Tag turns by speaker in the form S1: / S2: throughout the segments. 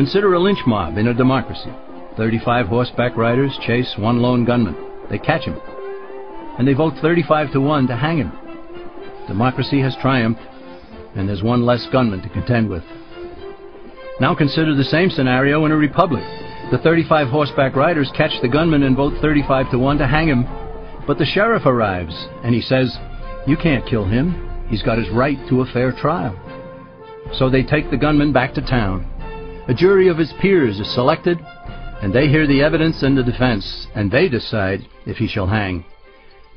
S1: Consider a lynch mob in a democracy. 35 horseback riders chase one lone gunman. They catch him, and they vote 35 to 1 to hang him. Democracy has triumphed, and there's one less gunman to contend with. Now consider the same scenario in a republic. The 35 horseback riders catch the gunman and vote 35 to 1 to hang him, but the sheriff arrives, and he says, "You can't kill him. He's got his right to a fair trial." So they take the gunman back to town. A jury of his peers is selected, and they hear the evidence and the defense, and they decide if he shall hang.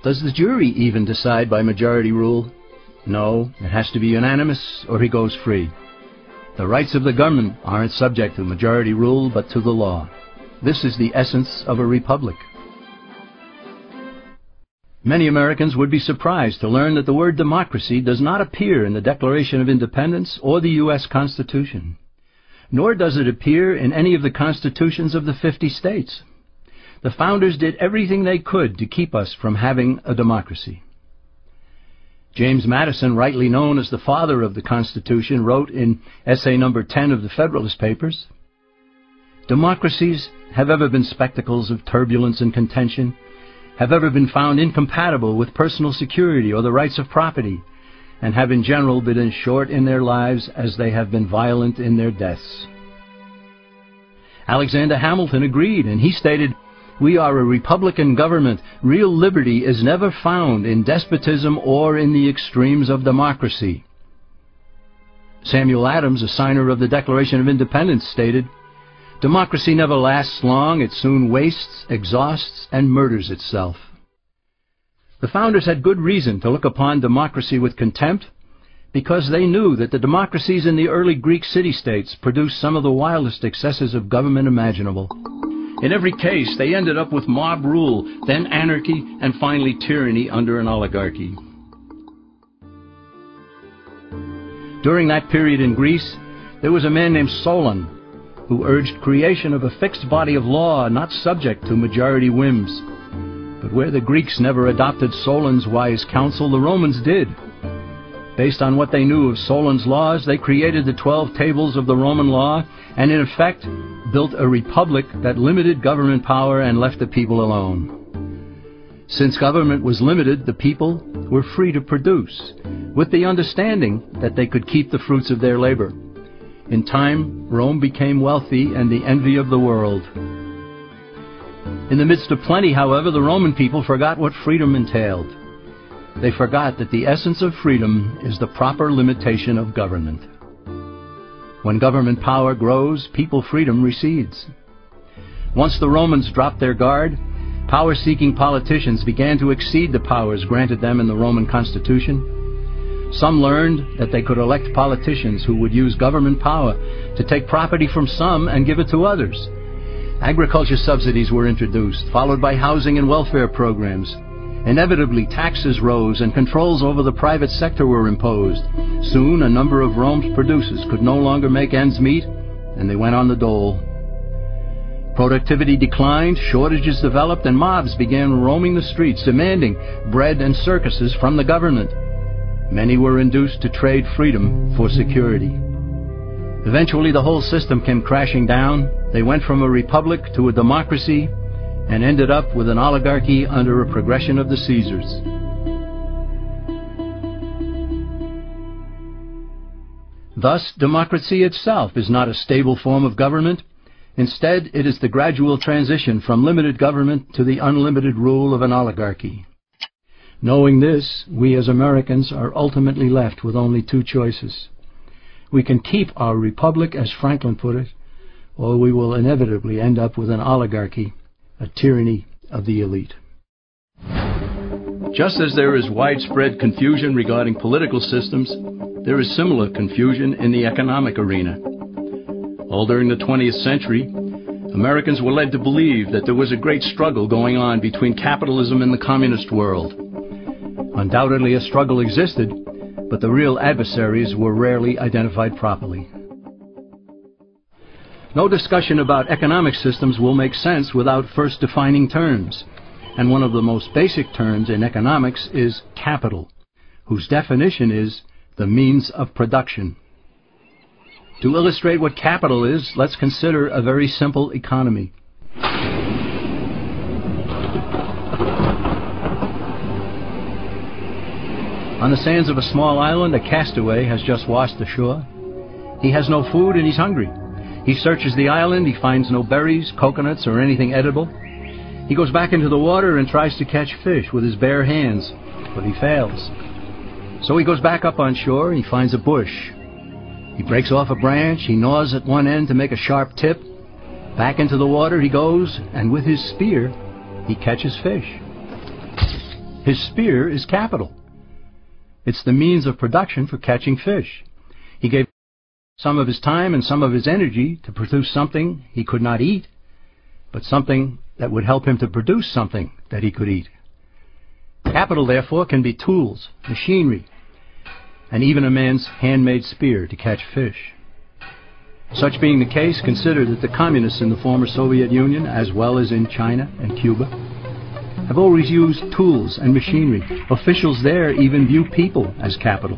S1: Does the jury even decide by majority rule? No, it has to be unanimous, or he goes free. The rights of the gunman aren't subject to majority rule, but to the law. This is the essence of a republic. Many Americans would be surprised to learn that the word democracy does not appear in the Declaration of Independence or the U.S. Constitution, nor does it appear in any of the constitutions of the 50 states. The founders did everything they could to keep us from having a democracy. James Madison, rightly known as the father of the Constitution, wrote in essay number 10 of the Federalist Papers, "Democracies have ever been spectacles of turbulence and contention, have ever been found incompatible with personal security or the rights of property, and have in general been as short in their lives as they have been violent in their deaths." Alexander Hamilton agreed, and he stated, "We are a republican government. Real liberty is never found in despotism or in the extremes of democracy." Samuel Adams, a signer of the Declaration of Independence, stated, "Democracy never lasts long. It soon wastes, exhausts, and murders itself." The founders had good reason to look upon democracy with contempt, because they knew that the democracies in the early Greek city-states produced some of the wildest excesses of government imaginable. In every case, they ended up with mob rule, then anarchy, and finally tyranny under an oligarchy. During that period in Greece, there was a man named Solon, who urged creation of a fixed body of law not subject to majority whims. But where the Greeks never adopted Solon's wise counsel, the Romans did. Based on what they knew of Solon's laws, they created the 12 tables of the Roman law, and in effect built a republic that limited government power and left the people alone. Since government was limited, the people were free to produce, with the understanding that they could keep the fruits of their labor. In time, Rome became wealthy and the envy of the world. In the midst of plenty, however, the Roman people forgot what freedom entailed. They forgot that the essence of freedom is the proper limitation of government. When government power grows, people freedom recedes. Once the Romans dropped their guard, power-seeking politicians began to exceed the powers granted them in the Roman Constitution. Some learned that they could elect politicians who would use government power to take property from some and give it to others. Agriculture subsidies were introduced, followed by housing and welfare programs. Inevitably, taxes rose and controls over the private sector were imposed. Soon, a number of Rome's producers could no longer make ends meet, and they went on the dole. Productivity declined, shortages developed, and mobs began roaming the streets, demanding bread and circuses from the government. Many were induced to trade freedom for security. Eventually, the whole system came crashing down. They went from a republic to a democracy, and ended up with an oligarchy under a progression of the Caesars. Thus, democracy itself is not a stable form of government. Instead, it is the gradual transition from limited government to the unlimited rule of an oligarchy. Knowing this, we as Americans are ultimately left with only two choices. We can keep our republic, as Franklin put it, or we will inevitably end up with an oligarchy, a tyranny of the elite. Just as there is widespread confusion regarding political systems, there is similar confusion in the economic arena. All during the 20th century, Americans were led to believe that there was a great struggle going on between capitalism and the communist world. Undoubtedly, a struggle existed, but the real adversaries were rarely identified properly. No discussion about economic systems will make sense without first defining terms, and one of the most basic terms in economics is capital, whose definition is the means of production. To illustrate what capital is, let's consider a very simple economy. On the sands of a small island, a castaway has just washed ashore. He has no food and he's hungry. He searches the island, he finds no berries, coconuts, or anything edible. He goes back into the water and tries to catch fish with his bare hands, but he fails. So he goes back up on shore and he finds a bush. He breaks off a branch, he gnaws at one end to make a sharp tip. Back into the water he goes, and with his spear, he catches fish. His spear is capital. It's the means of production for catching fish. He gave some of his time and some of his energy to produce something he could not eat, but something that would help him to produce something that he could eat. Capital, therefore, can be tools, machinery, and even a man's handmade spear to catch fish. Such being the case, consider that the communists in the former Soviet Union, as well as in China and Cuba, have always used tools and machinery. Officials there even view people as capital.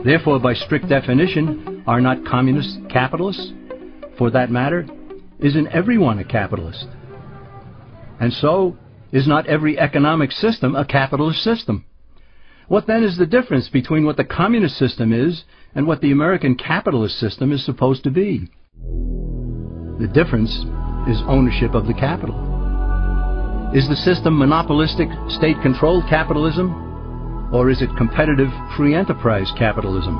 S1: Therefore, by strict definition, are not communists capitalists? For that matter, isn't everyone a capitalist? And so, is not every economic system a capitalist system? What then is the difference between what the communist system is and what the American capitalist system is supposed to be? The difference is ownership of the capital. Is the system monopolistic, state-controlled capitalism? Or is it competitive, free enterprise capitalism?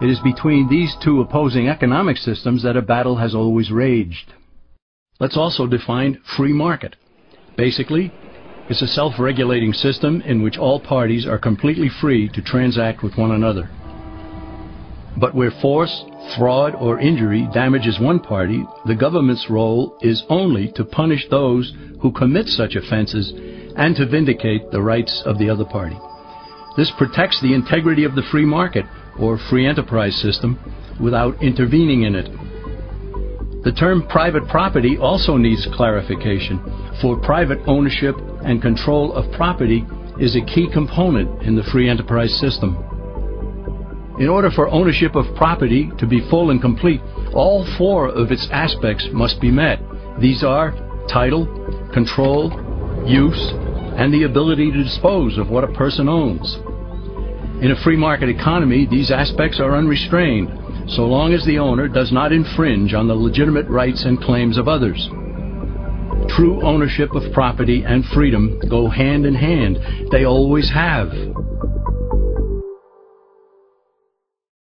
S1: It is between these two opposing economic systems that a battle has always raged. Let's also define free market. Basically, it's a self-regulating system in which all parties are completely free to transact with one another. But where force, fraud, or injury damages one party, the government's role is only to punish those who commit such offenses and to vindicate the rights of the other party. This protects the integrity of the free market, or free enterprise system, without intervening in it. The term private property also needs clarification, for private ownership and control of property is a key component in the free enterprise system. In order for ownership of property to be full and complete, all four of its aspects must be met. These are title, control, use, and the ability to dispose of what a person owns. In a free market economy, these aspects are unrestrained, so long as the owner does not infringe on the legitimate rights and claims of others. True ownership of property and freedom go hand in hand. They always have.